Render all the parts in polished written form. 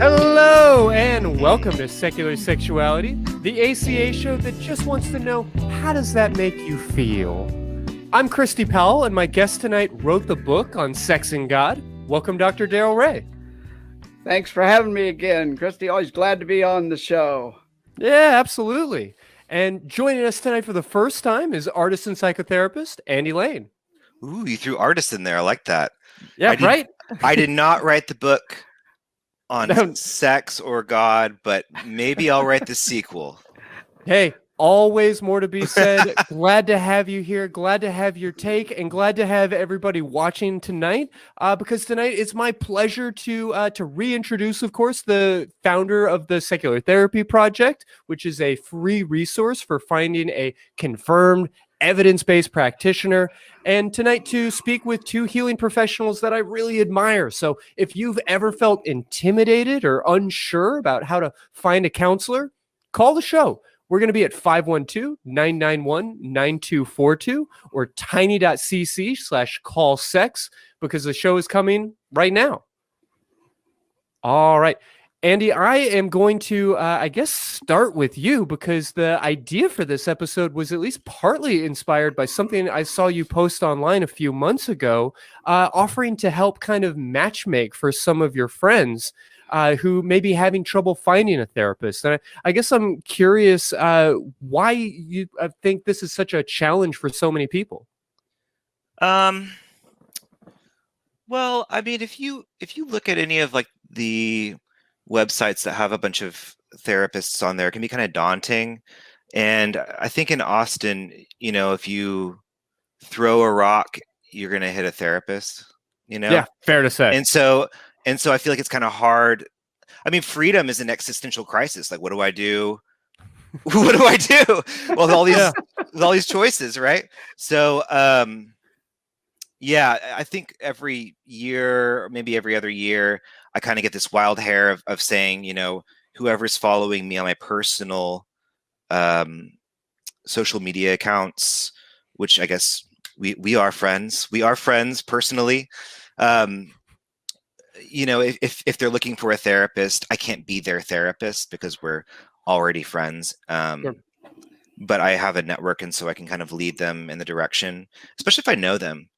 Hello and welcome to Secular Sexuality, the ACA show that just wants to know, how does that make you feel? I'm Christy Powell, and my guest tonight wrote the book on sex and God. Welcome, Dr. Darrel Ray. Thanks for having me again, Christy. Always glad to be on the show. Yeah, absolutely. And joining us tonight for the first time is artist and psychotherapist Andy Lane. Ooh, you threw artist in there. I like that. Yeah, right? I did not write the book on sex or God, but maybe I'll write the sequel. Hey, always more to be said. Glad to have you here. Glad to have your take, and glad to have everybody watching tonight. Because tonight it's my pleasure to reintroduce, of course, the founder of the Secular Therapy Project, which is a free resource for finding a confirmed evidence-based practitioner, and tonight to speak with two healing professionals that I really admire. So if you've ever felt intimidated or unsure about how to find a counselor, call the show. We're going to be at 512-991-9242 or tiny.cc/callsex because the show is coming right now. All right. Andy, I am going to, start with you because the idea for this episode was at least partly inspired by something I saw you post online a few months ago, offering to help kind of matchmake for some of your friends who may be having trouble finding a therapist. And I guess I'm curious why you think this is such a challenge for so many people. Well, I mean, if you look at any of like the websites that have a bunch of therapists on there, it can be kind of daunting. And I think in Austin, if you throw a rock, you're going to hit a therapist, Yeah, fair to say. And so I feel like it's kind of hard. I mean, freedom is an existential crisis. Like, what do I do? What do I do? Well, with all these choices, right? So, yeah, I think every year, or maybe every other year, I kind of get this wild hair of saying, whoever's following me on my personal social media accounts, which I guess we are friends. We are friends personally. If they're looking for a therapist, I can't be their therapist because we're already friends. Sure. But I have a network, and so I can kind of lead them in the direction, especially if I know them.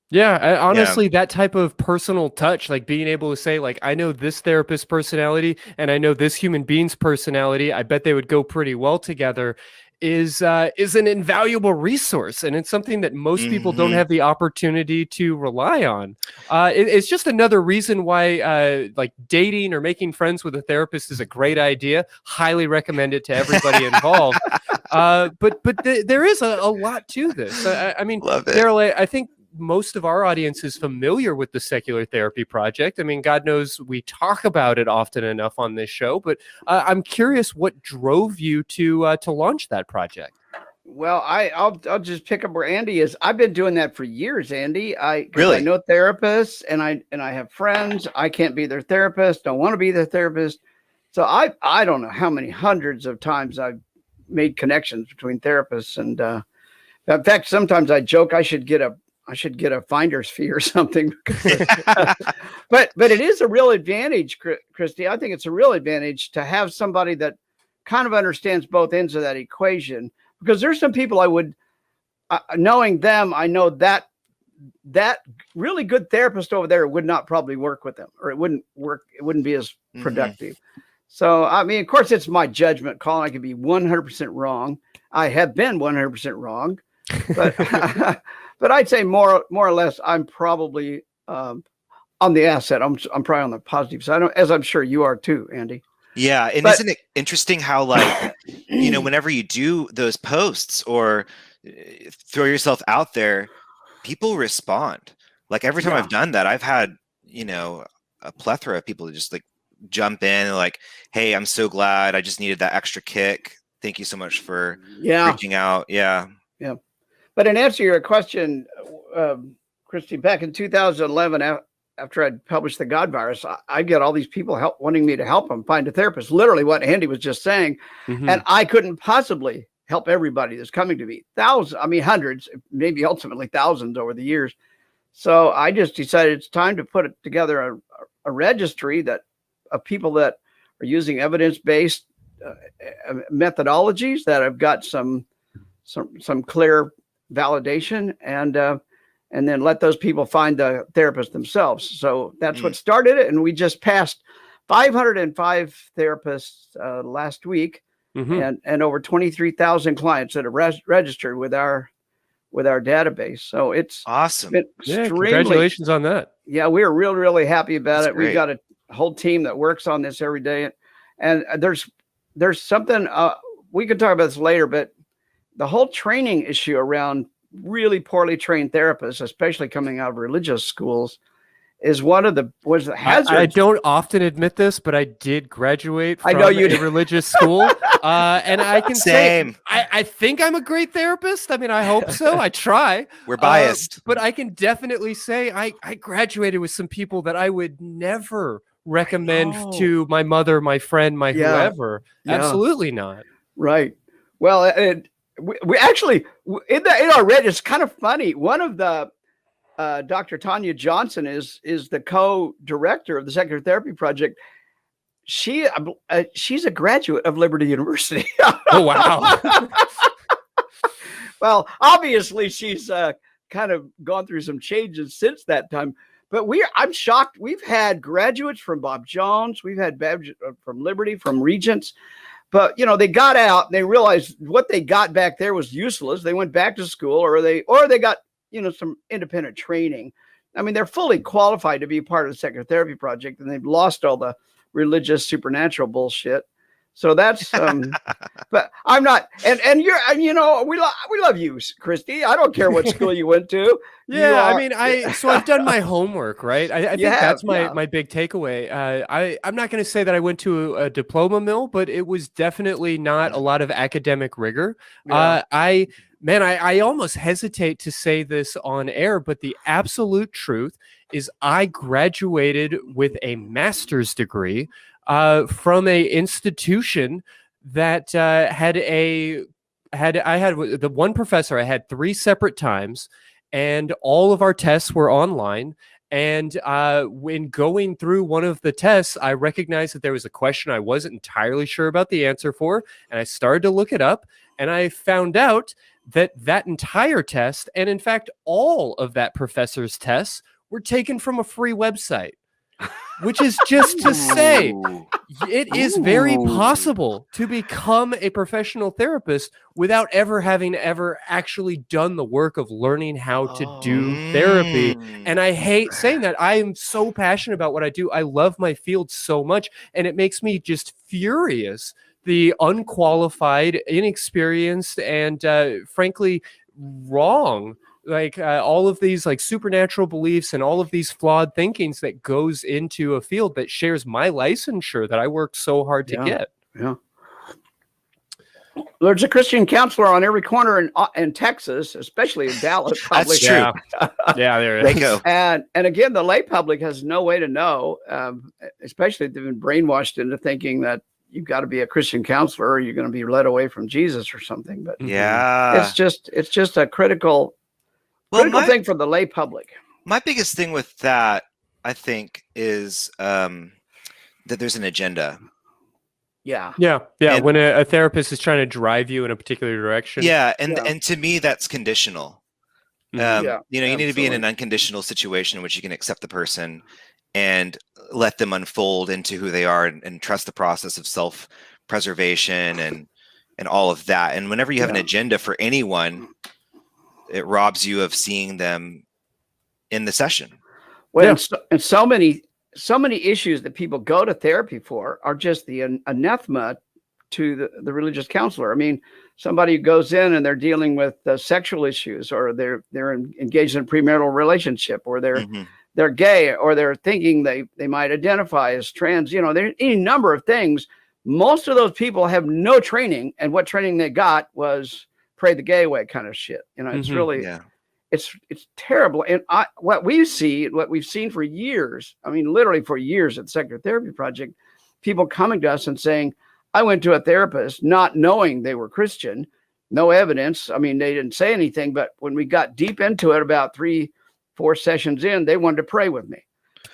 Yeah, honestly, that type of personal touch, like being able to say, like, I know this therapist's personality and I know this human being's personality, I bet they would go pretty well together, is an invaluable resource. And it's something that most people don't have the opportunity to rely on. It's just another reason why like dating or making friends with a therapist is a great idea. Highly recommend it to everybody involved. But there is a lot to this. I mean, Darrel, I think most of our audience is familiar with the Secular Therapy Project. I mean, God knows we talk about it often enough on this show, but I'm curious what drove you to launch that project. Well, I'll just pick up where Andy is. I've been doing that for years, Andy. I know therapists and I have friends. I can't be their therapist. Don't want to be their therapist. So I don't know how many hundreds of times I've made connections between therapists. And in fact, sometimes I joke I should get a finder's fee or something. But it is a real advantage, Christy. I think it's a real advantage to have somebody that kind of understands both ends of that equation, because there's some people I would, knowing them, I know that really good therapist over there would not probably work with them, or it wouldn't work. It wouldn't be as productive. So, I mean, of course, it's my judgment call. I could be 100% wrong. I have been 100% wrong, but but I'd say more or less, I'm probably on the asset. I'm probably on the positive side, as I'm sure you are too, Andy. Yeah, and isn't it interesting how, like, whenever you do those posts or throw yourself out there, people respond. Like every time I've done that, I've had a plethora of people to just like jump in and like, hey, I'm so glad. I just needed that extra kick. Thank you so much for reaching out. Yeah. But in answer to your question, Christy, back in 2011, after I'd published The God Virus, I get all these people wanting me to help them find a therapist, literally what Andy was just saying. And I couldn't possibly help everybody that's coming to me. Hundreds, maybe ultimately thousands over the years. So I just decided it's time to put together a registry of people that are using evidence-based methodologies that have got some clear validation, and then let those people find the therapist themselves. So that's what started it. And we just passed 505 therapists last week, and over 23,000 clients that have registered with our database. So it's awesome. Congratulations on that. Yeah, we're really happy about That's it. great. We've got a whole team that works on this every day. And there's something, we can talk about this later, but the whole training issue around really poorly trained therapists, especially coming out of religious schools, is one of the hazards. I don't often admit this, but I did graduate from a religious school, and I can say I think I'm a great therapist. I mean, I hope so. I try. We're biased, but I can definitely say I graduated with some people that I would never recommend to my mother, my friend, my whoever. Absolutely not. Right. Well, we actually in our Reddit, it's kind of funny. One of the Dr. Tanya Johnson is the co-director of the Secular Therapy Project. She's a graduate of Liberty University. Oh, wow. Well, obviously she's kind of gone through some changes since that time. But I'm shocked. We've had graduates from Bob Jones. We've had from Liberty, from Regents. But, they got out and they realized what they got back there was useless. They went back to school or they got, some independent training. I mean, they're fully qualified to be part of the Secular Therapy Project, and they've lost all the religious supernatural bullshit. So that's, but I'm not, and you're, we love you, Christy. I don't care what school you went to. Yeah. I mean, so I've done my homework, right? I think that's my big takeaway. I'm not going to say that I went to a diploma mill, but it was definitely not a lot of academic rigor. Yeah. I almost hesitate to say this on air, but the absolute truth is I graduated with a master's degree from a institution that had the one professor I had 3 separate times, and all of our tests were online. And when going through one of the tests, I recognized that there was a question I wasn't entirely sure about the answer for, and I started to look it up, and I found out that entire test, and in fact all of that professor's tests, were taken from a free website. Which is just to say, it is very possible to become a professional therapist without having actually done the work of learning how to do therapy. And I hate saying that. I am so passionate about what I do. I love my field so much, and it makes me just furious. The unqualified, inexperienced, and frankly, wrong, all of these supernatural beliefs and all of these flawed thinkings that goes into a field that shares my licensure that I worked so hard to get. Yeah. There's a Christian counselor on every corner in Texas, especially in Dallas. Probably. That's true. Yeah, there is. Go. And again, the lay public has no way to know, especially if they've been brainwashed into thinking that you've got to be a Christian counselor or you're going to be led away from Jesus or something. But it's just a critical thing for the lay public. My biggest thing with that, I think, is that there's an agenda. Yeah. And when a therapist is trying to drive you in a particular direction. And to me, that's conditional. You need to be in an unconditional situation in which you can accept the person and let them unfold into who they are and trust the process of self-preservation and all of that. And whenever you have an agenda for anyone, it robs you of seeing them in the session. Well, and so many issues that people go to therapy for are just the anathema to the religious counselor. I mean, somebody who goes in and they're dealing with sexual issues, or they're engaged in a premarital relationship, or they're gay, or they're thinking they might identify as trans. There's any number of things. Most of those people have no training, and what training they got was pray the gay way kind of shit. It's really, it's terrible. And what we've seen for years, I mean, literally for years at the Secular Therapy Project, people coming to us and saying, I went to a therapist not knowing they were Christian, no evidence. I mean, they didn't say anything, but when we got deep into it, about 3-4 sessions in, they wanted to pray with me.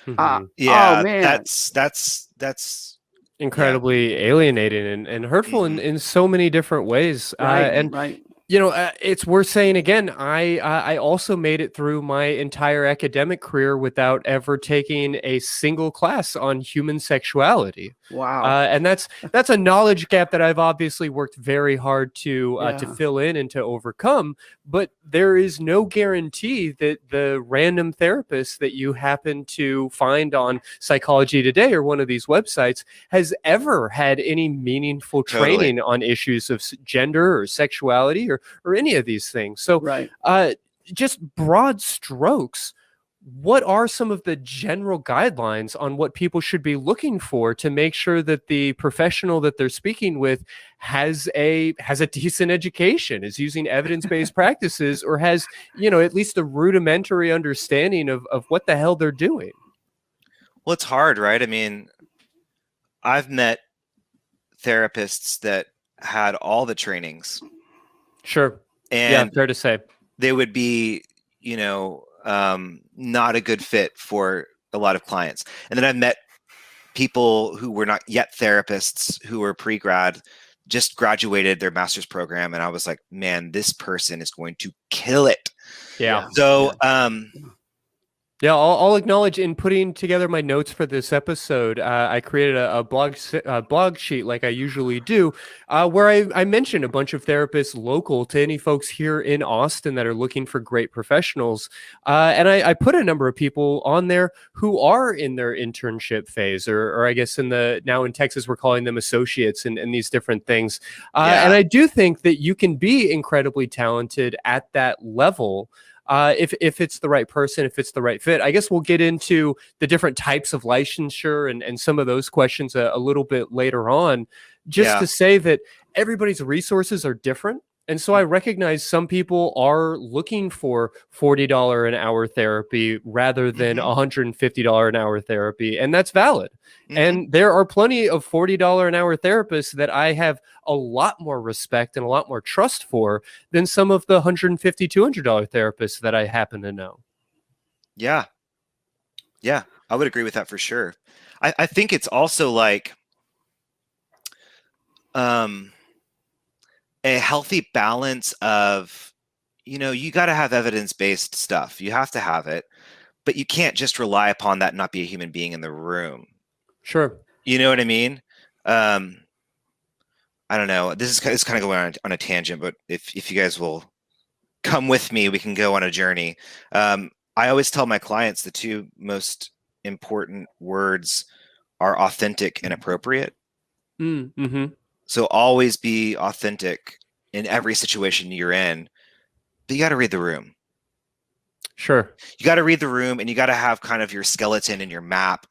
Oh man, that's incredibly alienating and hurtful in so many different ways. right. It's worth saying again, I also made it through my entire academic career without ever taking a single class on human sexuality. Wow. And that's a knowledge gap that I've obviously worked very hard to fill in and to overcome. But there is no guarantee that the random therapist that you happen to find on Psychology Today or one of these websites has ever had any meaningful training on issues of gender or sexuality or any of these things. So, just broad strokes, what are some of the general guidelines on what people should be looking for to make sure that the professional that they're speaking with has a decent education, is using evidence-based practices, or has, at least a rudimentary understanding of what the hell they're doing? Well, it's hard, right? I mean, I've met therapists that had all the trainings. Sure. And fair to say. They would be, not a good fit for a lot of clients. And then I've met people who were not yet therapists, who were pre-grad, just graduated their master's program. And I was like, man, this person is going to kill it. Yeah. So, I'll acknowledge, in putting together my notes for this episode, I created a blog sheet like I usually do, where I mentioned a bunch of therapists local to any folks here in Austin that are looking for great professionals. And I put a number of people on there who are in their internship phase, or I guess now in Texas, we're calling them associates and these different things. And I do think that you can be incredibly talented at that level. If it's the right person, if it's the right fit. I guess we'll get into the different types of licensure and some of those questions a little bit later on, just to say that everybody's resources are different. And so I recognize some people are looking for $40 an hour therapy rather than $150 an hour therapy. And that's valid. And there are plenty of $40 an hour therapists that I have a lot more respect and a lot more trust for than some of the $150, $200 therapists that I happen to know. Yeah. Yeah, I would agree with that for sure. I think it's also like a healthy balance of, you got to have evidence-based stuff. You have to have it, but you can't just rely upon that and not be a human being in the room. Sure. You know what I mean? I don't know. This is kind of going on a tangent, but if you guys will come with me, we can go on a journey. I always tell my clients the two most important words are authentic and appropriate. Mm-hmm. So always be authentic in every situation you're in, but you got to read the room. Sure. You got to read the room, and you got to have kind of your skeleton and your map.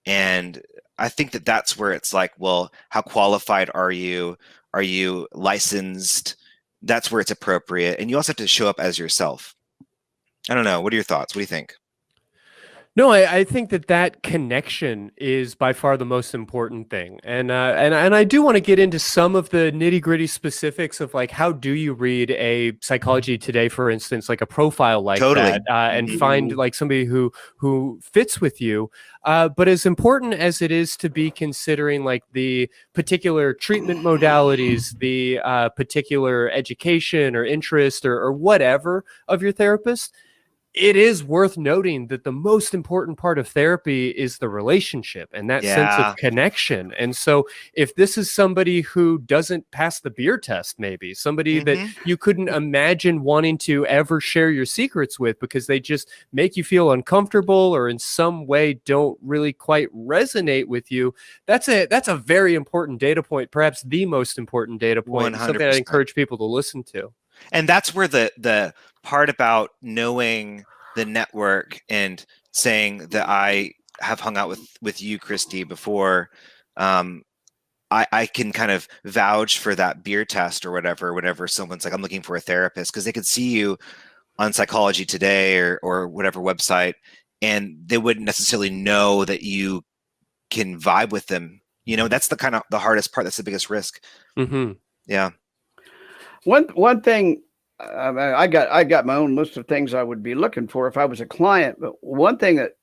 And I think that that's where it's like, well, how qualified are you? Are you licensed? That's where it's appropriate. And you also have to show up as yourself. I don't know. What are your thoughts? What do you think? No, I think that connection is by far the most important thing. And I do want to get into some of the nitty-gritty specifics of, like, how do you read a Psychology Today, for instance, like a profile like that, and find like somebody who fits with you. But as important as it is to be considering like the particular treatment modalities, the particular education or interest or whatever of your therapist, it is worth noting that the most important part of therapy is the relationship and that sense of connection. And so if this is somebody who doesn't pass the beer test, maybe somebody that you couldn't imagine wanting to ever share your secrets with because they just make you feel uncomfortable or in some way don't really quite resonate with you, that's a very important data point, perhaps the most important data point, 100%. Something I encourage people to listen to. And that's where the part about knowing the network and saying that I have hung out with you, Christy, before, I can kind of vouch for that beer test or whatever, whenever someone's like, I'm looking for a therapist, because they could see you on Psychology Today or whatever website, and they wouldn't necessarily know that you can vibe with them. That's the kind of the hardest part. That's the biggest risk. Yeah. One thing, I got my own list of things I would be looking for if I was a client, but one thing that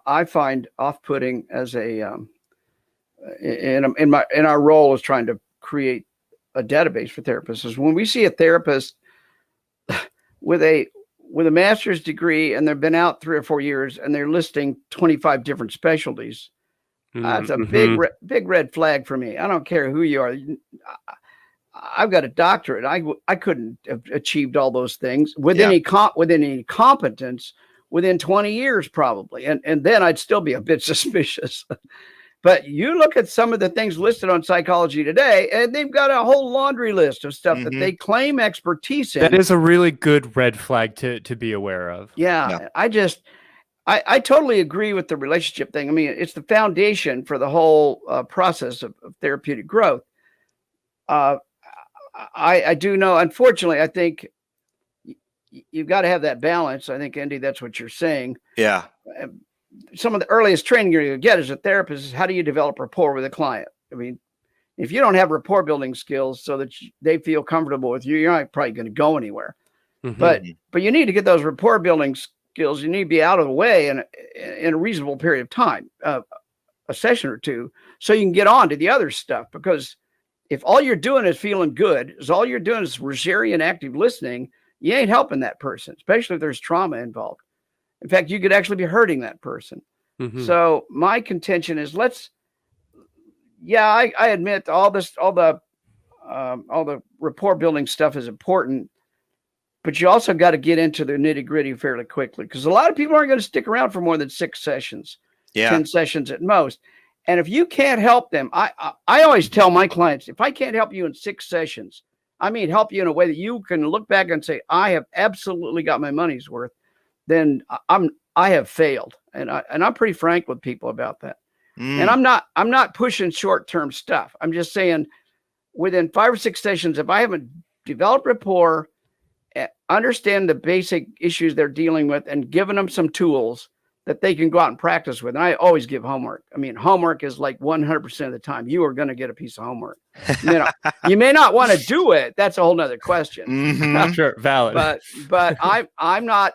I find off-putting as a in our role as trying to create a database for therapists is when we see a therapist with a master's degree and they've been out 3 or 4 years and they're listing 25 different specialties. That's a big red flag for me. I don't care who you are. I've got a doctorate. I couldn't have achieved all those things with any competence within 20 years probably. And then I'd still be a bit suspicious. But you look at some of the things listed on Psychology Today, and they've got a whole laundry list of stuff that they claim expertise in. That is a really good red flag to be aware of. Yeah. I totally agree with the relationship thing. I mean, it's the foundation for the whole process of therapeutic growth. I do know, unfortunately, I think you've got to have that balance. I think, Andy, that's what you're saying. Yeah. Some of the earliest training you're going to get as a therapist is how do you develop rapport with a client? I mean, if you don't have rapport building skills so that they feel comfortable with you, you're not probably going to go anywhere. But you need to get those rapport building skills. You need to be out of the way in a reasonable period of time, a session or two, so you can get on to the other stuff. Because if all you're doing is feeling good, all you're doing is Rogerian active listening, you ain't helping that person, especially if there's trauma involved. In fact, you could actually be hurting that person. So my contention is I admit all the rapport building stuff is important, but you also got to get into the nitty gritty fairly quickly because a lot of people aren't going to stick around for more than 6 sessions, 10 sessions at most. And if you can't help them, I always tell my clients, if I can't help you in 6 sessions, I mean, help you in a way that you can look back and say, I have absolutely got my money's worth, then I have failed. And I'm pretty frank with people about that. And I'm not pushing short-term stuff. I'm just saying within 5 or 6 sessions, if I haven't developed rapport, understand the basic issues they're dealing with and given them some tools that they can go out and practice with. And I always give homework. I mean, homework is like 100% of the time you are going to get a piece of homework. You may not want to do it. That's a whole nother question. Sure. Valid. But I'm not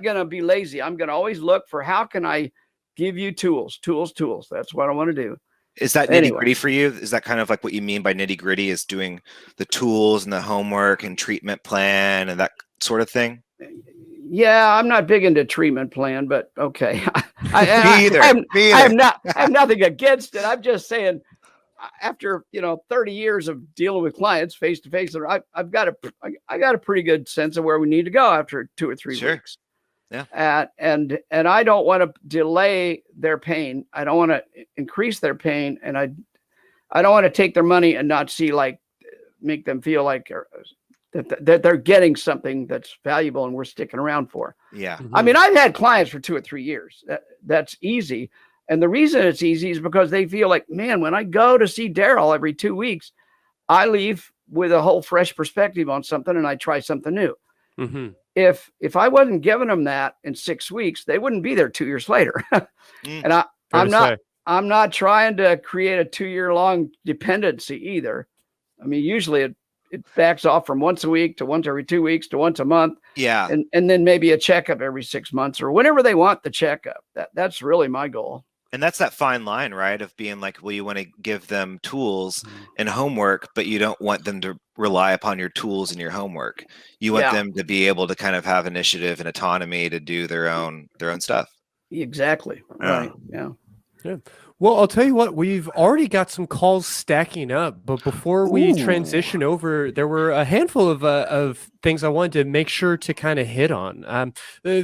going to be lazy. I'm going to always look for how can I give you tools. That's what I want to do. Is that nitty gritty for you? Is that kind of like what you mean by nitty gritty is doing the tools and the homework and treatment plan and that sort of thing? Yeah, I'm not big into treatment plan, but okay. Me either. I have nothing against it. I'm just saying, after 30 years of dealing with clients face to face, I got a pretty good sense of where we need to go after 2 or 3 weeks. Yeah. And I don't want to delay their pain. I don't want to increase their pain, and I don't want to take their money and not see make them feel like that they're getting something that's valuable and we're sticking around for. Yeah. I mean, I've had clients for 2 or 3 years. That's easy. And the reason it's easy is because they feel like, man, when I go to see Darrel every 2 weeks, I leave with a whole fresh perspective on something and I try something new. If I wasn't giving them that in 6 weeks, they wouldn't be there 2 years later. And I'm not trying to create a 2-year-long dependency either. I mean, usually it backs off from once a week to once every 2 weeks to once a month. Yeah. And then maybe a checkup every 6 months or whenever they want the checkup. That's really my goal. And that's that fine line, right? Of being like, well, you want to give them tools and homework, but you don't want them to rely upon your tools and your homework. You want them to be able to kind of have initiative and autonomy to do their own stuff. Exactly. Right. Yeah. Well, I'll tell you what, we've already got some calls stacking up, but before we transition over, there were a handful of things I wanted to make sure to kind of hit on.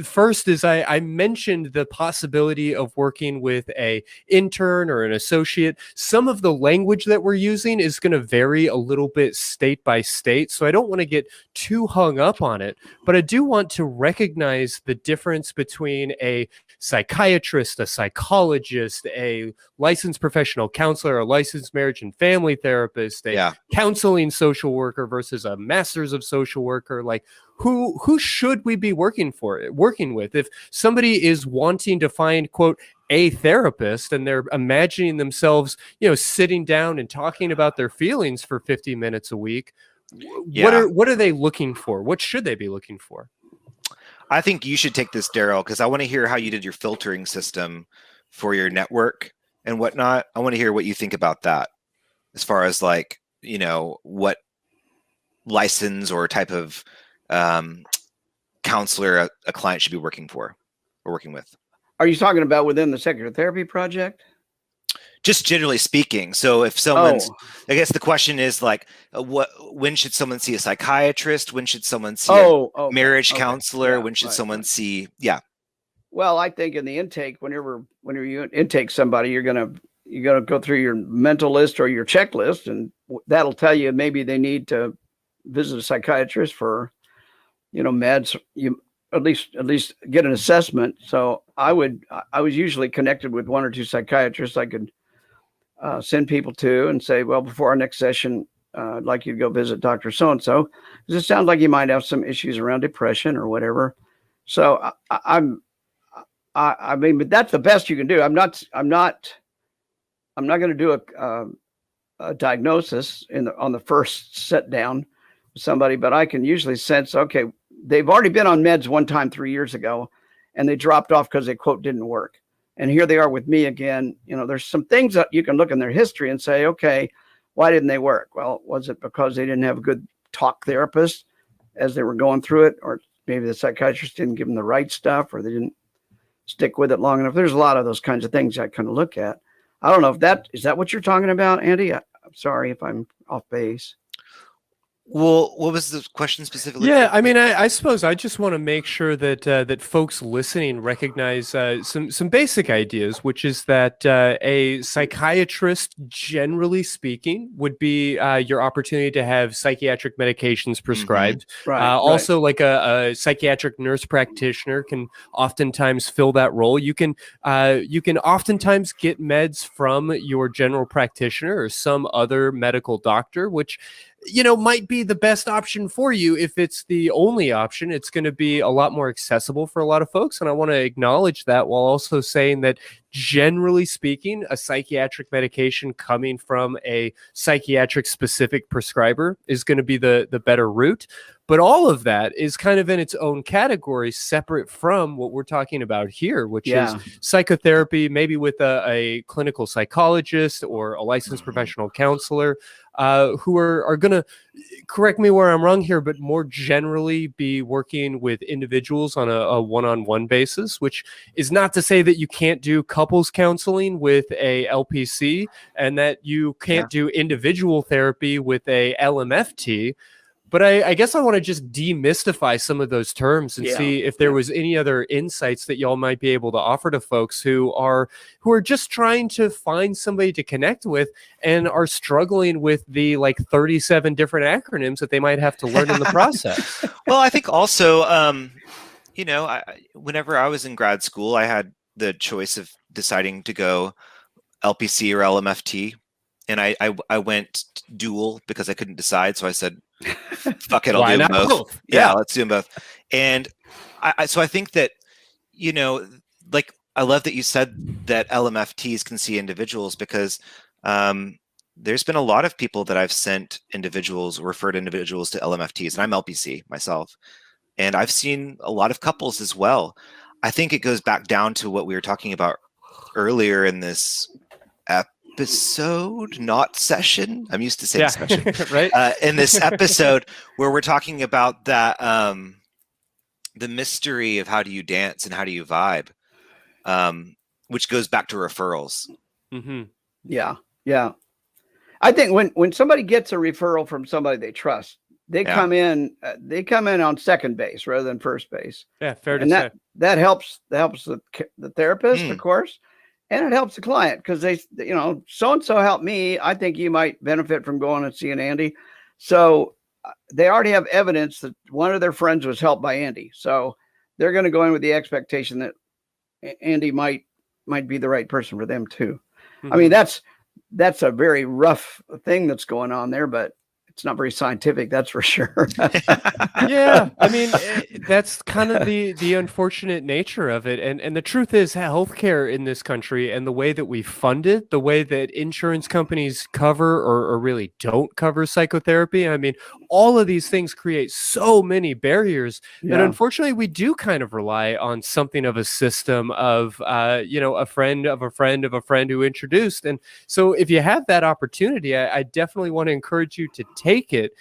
First is I mentioned the possibility of working with a intern or an associate. Some of the language that we're using is going to vary a little bit state by state, so I don't want to get too hung up on it, but I do want to recognize the difference between a psychiatrist, a psychologist, a licensed professional counselor, a licensed marriage and family therapist, a counseling social worker versus a master's of social worker. Like who should we be working with? If somebody is wanting to find, quote, a therapist and they're imagining themselves, sitting down and talking about their feelings for 50 minutes a week, what are they looking for? What should they be looking for? I think you should take this, Darrel, because I want to hear how you did your filtering system for your network and whatnot. I want to hear what you think about that, as far as like, what license or type of counselor a client should be working for or working with. Are you talking about within the Sexual Therapy Project? Just generally speaking. So if someone's, I guess the question is like, when should someone see a psychiatrist? When should someone see a marriage counselor? Yeah, when should someone see? Yeah. Well, I think in the intake, whenever you intake somebody, you're gonna go through your mental list or your checklist, and that'll tell you maybe they need to visit a psychiatrist for, meds. You at least get an assessment. So I was usually connected with one or two psychiatrists I could send people to and say, well, before our next session, I'd like you to go visit Dr. So-and-so, because it sounds like you might have some issues around depression or whatever. So I mean, but that's the best you can do. I'm not going to do a diagnosis on the first sit down with somebody, but I can usually sense, okay, they've already been on meds one time 3 years ago, and they dropped off because they, quote, didn't work. And here they are with me again. There's some things that you can look in their history and say, okay, why didn't they work? Well, was it because they didn't have a good talk therapist as they were going through it? Or maybe the psychiatrist didn't give them the right stuff, or they didn't stick with it long enough. There's a lot of those kinds of things I kind of look at. I don't know if is that what you're talking about, Andy? I'm sorry if I'm off base. Well, what was the question specifically? Yeah, I mean, I suppose I just want to make sure that that folks listening recognize some basic ideas, which is that a psychiatrist, generally speaking, would be your opportunity to have psychiatric medications prescribed. Mm-hmm. Right. Also, like a psychiatric nurse practitioner can oftentimes fill that role. You can oftentimes get meds from your general practitioner or some other medical doctor, which might be the best option for you. If it's the only option, it's going to be a lot more accessible for a lot of folks. And I want to acknowledge that, while also saying that, generally speaking, a psychiatric medication coming from a psychiatric specific prescriber is going to be the better route. But all of that is kind of in its own category, separate from what we're talking about here, which is psychotherapy, maybe with a clinical psychologist or a licensed professional counselor, who are going to, correct me where I'm wrong here, but more generally be working with individuals on a one-on-one basis, which is not to say that you can't do couples counseling with a LPC and that you can't do individual therapy with a LMFT. But I guess I want to just demystify some of those terms and see if there was any other insights that y'all might be able to offer to folks who are just trying to find somebody to connect with and are struggling with the 37 different acronyms that they might have to learn in the process. Well, I think also, whenever I was in grad school, I had the choice of deciding to go LPC or LMFT. And I went dual because I couldn't decide. So I said, fuck it, I'll do them both. Yeah, let's do them both. And so I think that, I love that you said that LMFTs can see individuals, because there's been a lot of people that I've sent individuals, referred individuals to LMFTs, and I'm LPC myself. And I've seen a lot of couples as well. I think it goes back down to what we were talking about earlier in this episode, not session. I'm used to saying session, right? In this episode where we're talking about that, the mystery of how do you dance and how do you vibe, which goes back to referrals. Mm-hmm. Yeah. I think when somebody gets a referral from somebody they trust, they come in on second base rather than first base. Yeah, fair to say. That helps the therapist, of course. And it helps the client because they, so-and-so helped me. I think you might benefit from going and seeing Andy. So they already have evidence that one of their friends was helped by Andy. So they're going to go in with the expectation that Andy might be the right person for them too. Mm-hmm. I mean, that's a very rough thing that's going on there, but it's not very scientific, that's for sure. Yeah, I mean, that's kind of the unfortunate nature of it. And the truth is, healthcare in this country and the way that we fund it, the way that insurance companies cover or really don't cover psychotherapy, I mean, all of these things create so many barriers that unfortunately we do kind of rely on something of a system of, a friend of a friend of a friend who introduced. And so if you have that opportunity, I definitely want to encourage you to take it.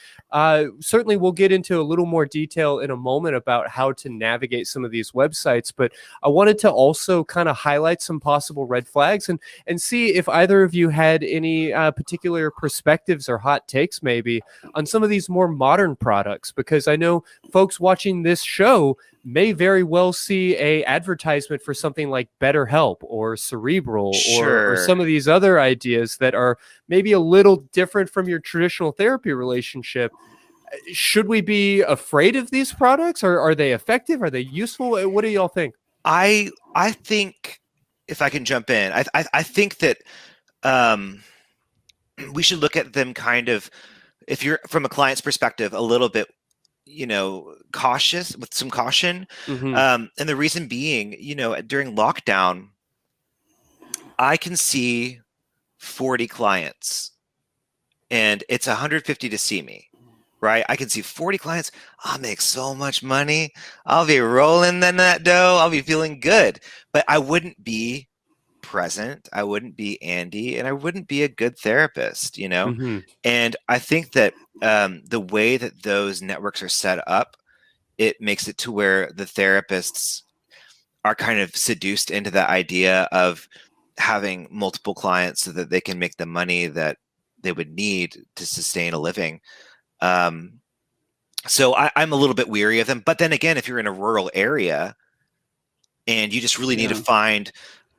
Certainly, we'll get into a little more detail in a moment about how to navigate some of these websites, but I wanted to also kind of highlight some possible red flags and see if either of you had any particular perspectives or hot takes maybe on some of these more modern products, because I know folks watching this show may very well see a advertisement for something like BetterHelp or Cerebral or some of these other ideas that are maybe a little different from your traditional therapy relationship. Should we be afraid of these products, or are they effective? Are they useful? What do y'all think? I think, if I can jump in, I think that we should look at them kind of, if you're from a client's perspective, a little bit, cautious, with some caution. And the reason being, during lockdown, I can see 40 clients and it's 150 to see me, right? I can see 40 clients. I'll make so much money. I'll be rolling in that dough. I'll be feeling good, but I wouldn't be present. I wouldn't be Andy, and I wouldn't be a good therapist, And I think that the way that those networks are set up, it makes it to where the therapists are kind of seduced into the idea of having multiple clients so that they can make the money that they would need to sustain a living. So I'm a little bit weary of them. But then again, if you're in a rural area and you just really need to find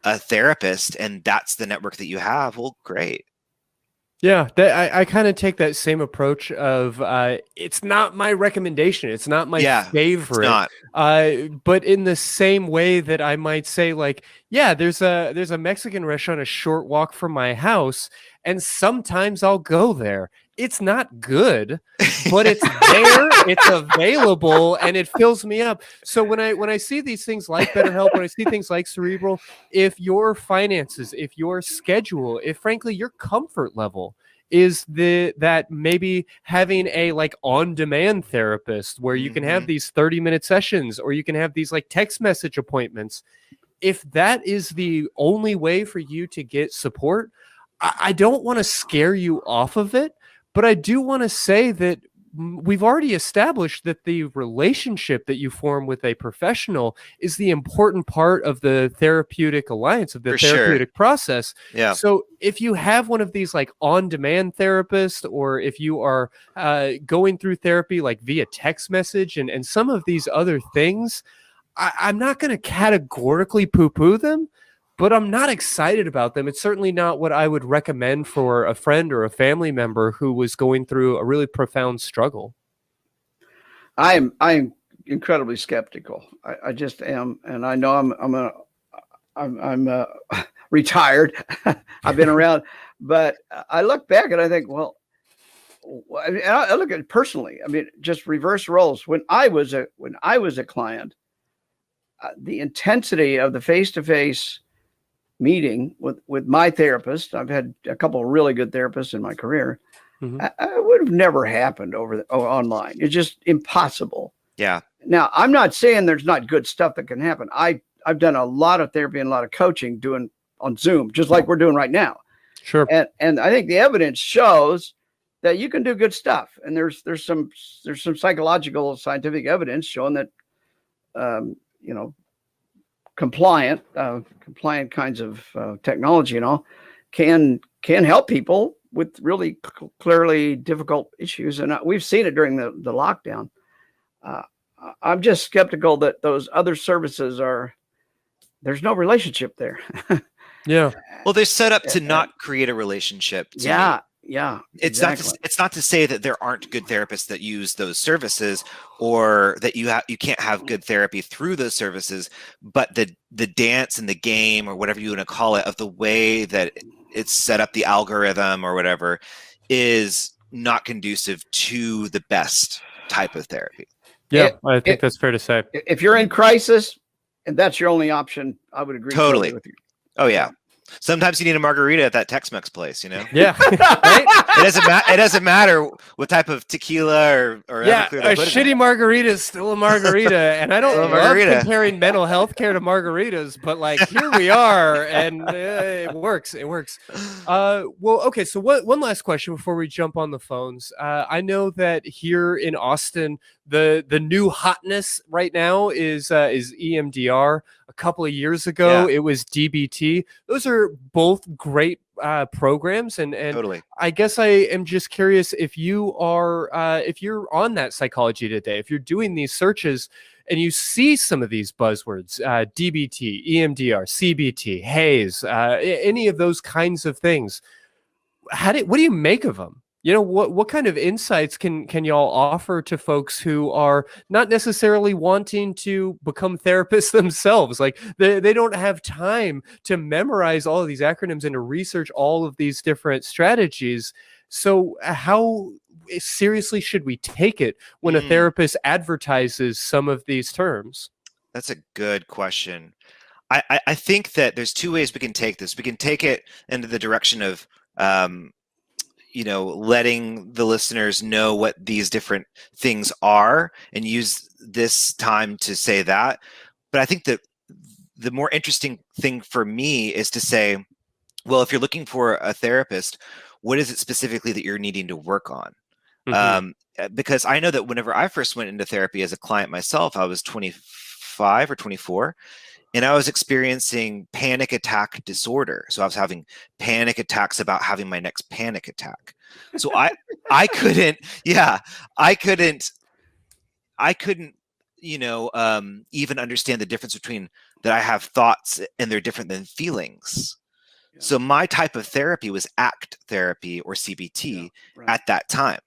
a therapist and that's the network that you have, well, great. Yeah, I kind of take that same approach of it's not my recommendation. It's not my favorite. It's not. But in the same way that I might say, like, yeah, there's a Mexican restaurant a short walk from my house, and sometimes I'll go there. It's not good, but it's there, it's available, and it fills me up. So when I see these things like BetterHelp, when I see things like Cerebral, if your finances, if your schedule, if frankly your comfort level is that maybe having a like on-demand therapist where you can have these 30-minute sessions, or you can have these like text message appointments, if that is the only way for you to get support, I don't want to scare you off of it. But I do want to say that we've already established that the relationship that you form with a professional is the important part of the therapeutic alliance, of the therapeutic process. Yeah. So if you have one of these like on-demand therapists, or if you are going through therapy like via text message and some of these other things, I'm not going to categorically poo-poo them, but I'm not excited about them. It's certainly not what I would recommend for a friend or a family member who was going through a really profound struggle. I'm incredibly skeptical. I just am, and I know I'm retired. I've been around, but I look back and I think, well, I look at it personally. I mean, just reverse roles. When I was a client, the intensity of the face-to-face meeting with my therapist, I've had a couple of really good therapists in my career, I would have never happened online. It's just impossible. Yeah. Now, I'm not saying there's not good stuff that can happen. I've done a lot of therapy and a lot of coaching doing on Zoom, just like we're doing right now. Sure. And I think the evidence shows that you can do good stuff. And there's some psychological scientific evidence showing that compliant kinds of technology can help people with really clearly difficult issues. And we've seen it during the lockdown. I'm just skeptical that those other services there's no relationship there. Yeah. Well, they're set up to not create a relationship. Yeah. It's exactly. It's not to say that there aren't good therapists that use those services, or that you can't have good therapy through those services, but the dance and the game, or whatever you want to call it, of the way that it's set up, the algorithm or whatever, is not conducive to the best type of therapy. Yeah, I think that's fair to say. If you're in crisis and that's your only option, I would agree totally with you. Oh yeah. Sometimes you need a margarita at that Tex-Mex place, you know? Yeah. Right? It doesn't matter what type of tequila or a shitty margarita is still a margarita. And I don't love comparing mental health care to margaritas, but like here we are, and it works. It works. Well, okay. So one last question before we jump on the phones. I know that here in Austin, the new hotness right now is EMDR. A couple of years ago, it was DBT. Those are both great programs, and totally. I guess I am just curious if you are if you're on that Psychology Today, if you're doing these searches and you see some of these buzzwords, DBT, EMDR, CBT, HAZE, any of those kinds of things. What do you make of them? You know, what kind of insights can y'all offer to folks who are not necessarily wanting to become therapists themselves? Like they don't have time to memorize all of these acronyms and to research all of these different strategies. So how seriously should we take it when a therapist advertises some of these terms? That's a good question. I think that there's two ways we can take this. We can take it into the direction of letting the listeners know what these different things are and use this time to say that. But I think that the more interesting thing for me is to say, well, if you're looking for a therapist, what is it specifically that you're needing to work on? Because I know that whenever I first went into therapy as a client myself, I was 25 or 24. And I was experiencing panic attack disorder. So I was having panic attacks about having my next panic attack. So I couldn't even understand the difference between that I have thoughts and they're different than feelings. Yeah. So my type of therapy was ACT therapy or CBT at that time.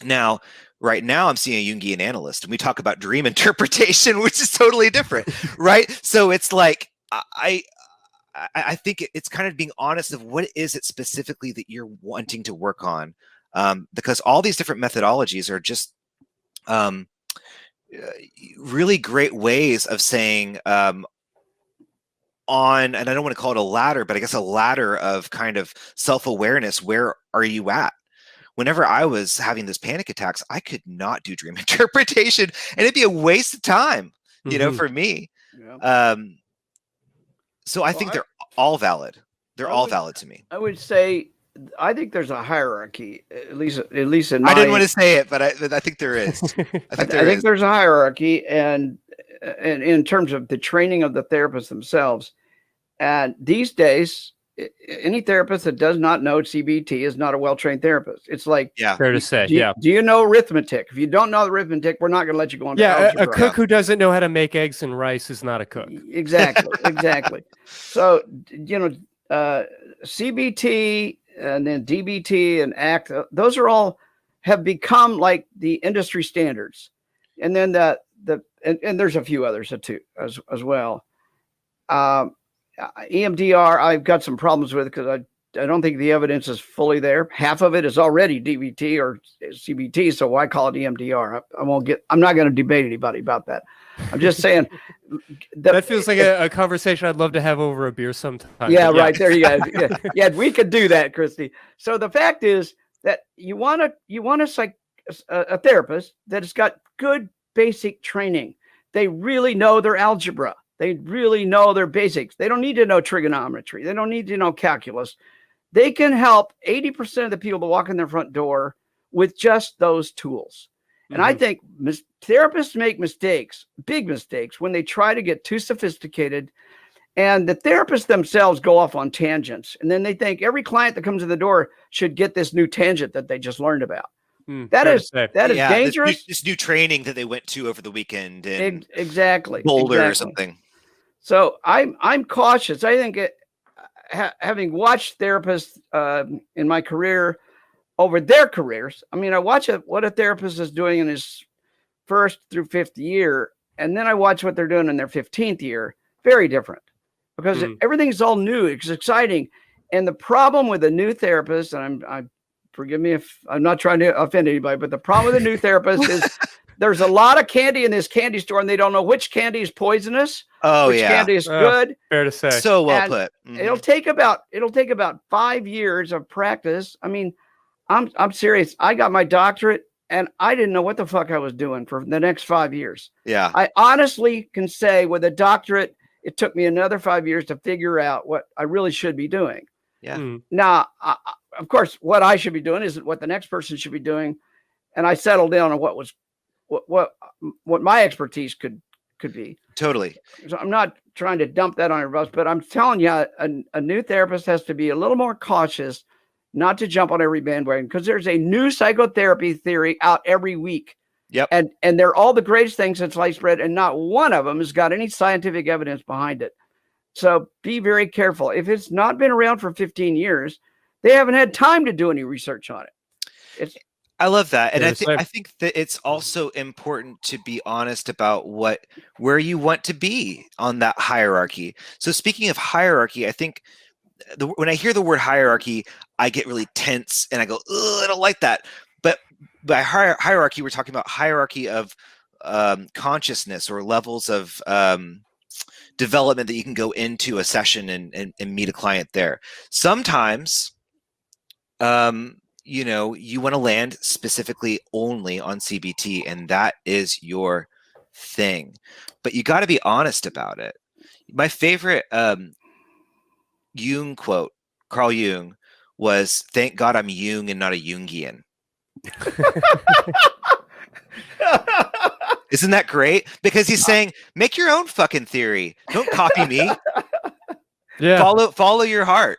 Now, right now, I'm seeing a Jungian analyst, and we talk about dream interpretation, which is totally different, right? So it's like I think it's kind of being honest of what is it specifically that you're wanting to work on, because all these different methodologies are just really great ways of saying and I don't want to call it a ladder, but I guess a ladder of kind of self-awareness. Where are you at? Whenever I was having these panic attacks, I could not do dream interpretation, and it'd be a waste of time, for me. Yeah. So I think they're all valid. They're all valid to me. I would say, I think there's a hierarchy, at least in my... I didn't want to say it, but I think there is. I think there's a hierarchy, and in terms of the training of the therapists themselves. And these days, any therapist that does not know CBT is not a well-trained therapist. It's like, fair to say. Do you know arithmetic? If you don't know arithmetic, we're not going to let you go on. A cook who doesn't know how to make eggs and rice is not a cook. Exactly. So, CBT and then DBT and ACT, those are all have become like the industry standards. And then and there's a few others too, as well. EMDR, I've got some problems with because I don't think the evidence is fully there. Half of it is already DBT or CBT, so why call it EMDR? I'm not going to debate anybody about that. I'm just saying that feels like a conversation I'd love to have over a beer sometime. Yeah, right there you go. Yeah, we could do that, Christy. So the fact is that you want a therapist that has got good basic training. They really know their algebra. They really know their basics. They don't need to know trigonometry. They don't need to know calculus. They can help 80% of the people that walk in their front door with just those tools. And I think therapists make mistakes, big mistakes, when they try to get too sophisticated, and the therapists themselves go off on tangents. And then they think every client that comes in the door should get this new tangent that they just learned about. That is dangerous. This new training that they went to over the weekend in Boulder or something. So I'm cautious. I think having watched therapists in my career over their careers, I mean, I watch what a therapist is doing in his first through fifth year, and then I watch what they're doing in their 15th year. Very different, because everything's all new. It's exciting. And the problem with a new therapist, and I'm forgive me if I'm not trying to offend anybody, but the problem with the new therapist is there's a lot of candy in this candy store and they don't know which candy is poisonous, which candy is good. Fair to say. So well put. It'll take about 5 years of practice. I mean, I'm serious. I got my doctorate and I didn't know what the fuck I was doing for the next 5 years. Yeah. I honestly can say with a doctorate, it took me another 5 years to figure out what I really should be doing. Yeah. Now, of course, what I should be doing isn't what the next person should be doing. And I settled down on what my expertise could be. Totally. So I'm not trying to dump that on everybody else, but I'm telling you, a new therapist has to be a little more cautious not to jump on every bandwagon because there's a new psychotherapy theory out every week. Yep. And they're all the greatest things since sliced bread, and not one of them has got any scientific evidence behind it. So be very careful. If it's not been around for 15 years, they haven't had time to do any research on it. I love that. And I think that it's also important to be honest about where you want to be on that hierarchy. So speaking of hierarchy, I think when I hear the word hierarchy, I get really tense and I go, I don't like that. But by hierarchy, we're talking about hierarchy of consciousness or levels of development that you can go into a session and meet a client there. Sometimes, you want to land specifically only on CBT, and that is your thing. But you got to be honest about it. My favorite Jung quote, Carl Jung, was, "Thank God I'm Jung and not a Jungian." Isn't that great? Because he's saying, make your own fucking theory. Don't copy me. Yeah. Follow your heart.